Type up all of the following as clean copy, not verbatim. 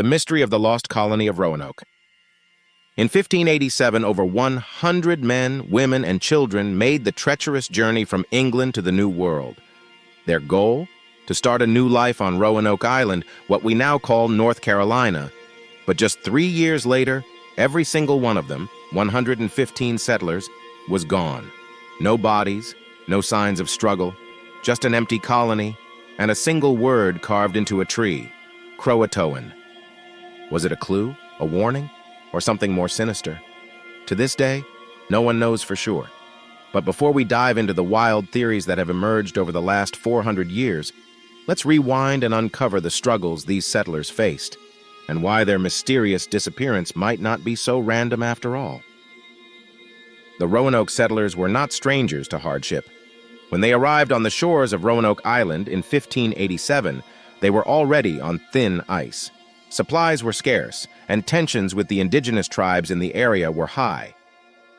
The mystery of the lost colony of Roanoke. In 1587, over 100 men, women, and children made the treacherous journey from England to the New World. Their goal? To start a new life on Roanoke Island, what we now call North Carolina. But just 3 years later, every single one of them, 115 settlers, was gone. No bodies, no signs of struggle, just an empty colony, and a single word carved into a tree: Croatoan. Was it a clue, a warning, or something more sinister? To this day, no one knows for sure. But before we dive into the wild theories that have emerged over the last 400 years, let's rewind and uncover the struggles these settlers faced, and why their mysterious disappearance might not be so random after all. The Roanoke settlers were not strangers to hardship. When they arrived on the shores of Roanoke Island in 1587, they were already on thin ice. Supplies were scarce, and tensions with the indigenous tribes in the area were high.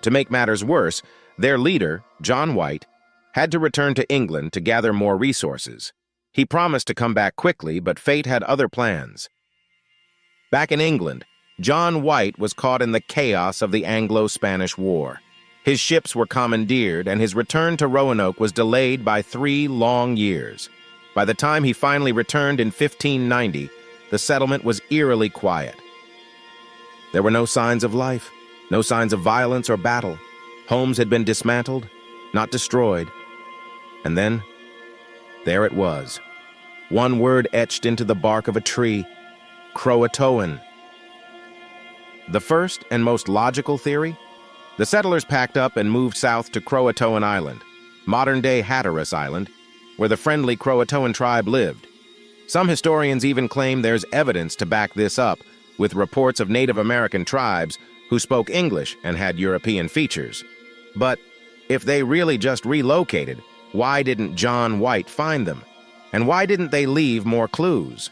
To make matters worse, their leader, John White, had to return to England to gather more resources. He promised to come back quickly, but fate had other plans. Back in England, John White was caught in the chaos of the Anglo-Spanish War. His ships were commandeered, and his return to Roanoke was delayed by 3 long years. By the time he finally returned in 1590, the settlement was eerily quiet. There were no signs of life, no signs of violence or battle. Homes had been dismantled, not destroyed. And then, there it was. One word etched into the bark of a tree: Croatoan. The first and most logical theory? The settlers packed up and moved south to Croatoan Island, modern-day Hatteras Island, where the friendly Croatoan tribe lived. Some historians even claim there's evidence to back this up, with reports of Native American tribes who spoke English and had European features. But if they really just relocated, why didn't John White find them? And why didn't they leave more clues?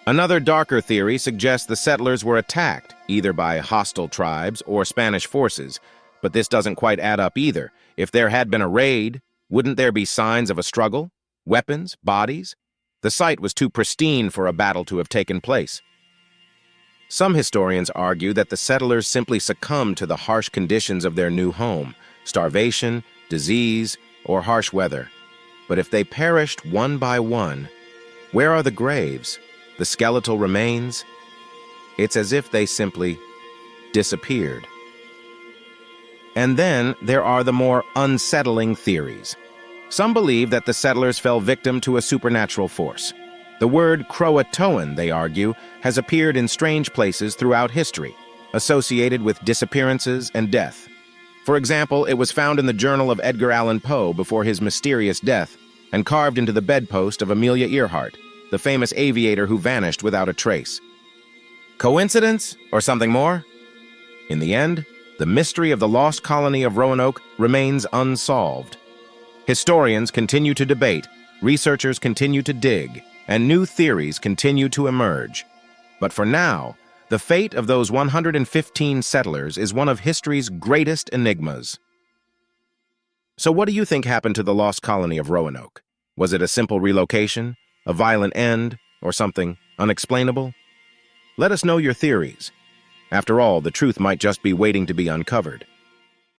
Another darker theory suggests the settlers were attacked, either by hostile tribes or Spanish forces, but this doesn't quite add up either. If there had been a raid, wouldn't there be signs of a struggle? Weapons? Bodies? The site was too pristine for a battle to have taken place. Some historians argue that the settlers simply succumbed to the harsh conditions of their new home: starvation, disease, or harsh weather. But if they perished one by one, where are the graves, the skeletal remains? It's as if they simply disappeared. And then there are the more unsettling theories. Some believe that the settlers fell victim to a supernatural force. The word Croatoan, they argue, has appeared in strange places throughout history, associated with disappearances and death. For example, it was found in the journal of Edgar Allan Poe before his mysterious death, and carved into the bedpost of Amelia Earhart, the famous aviator who vanished without a trace. Coincidence, or something more? In the end, the mystery of the lost colony of Roanoke remains unsolved. Historians continue to debate, researchers continue to dig, and new theories continue to emerge. But for now, the fate of those 115 settlers is one of history's greatest enigmas. So what do you think happened to the lost colony of Roanoke? Was it a simple relocation, a violent end, or something unexplainable? Let us know your theories. After all, the truth might just be waiting to be uncovered.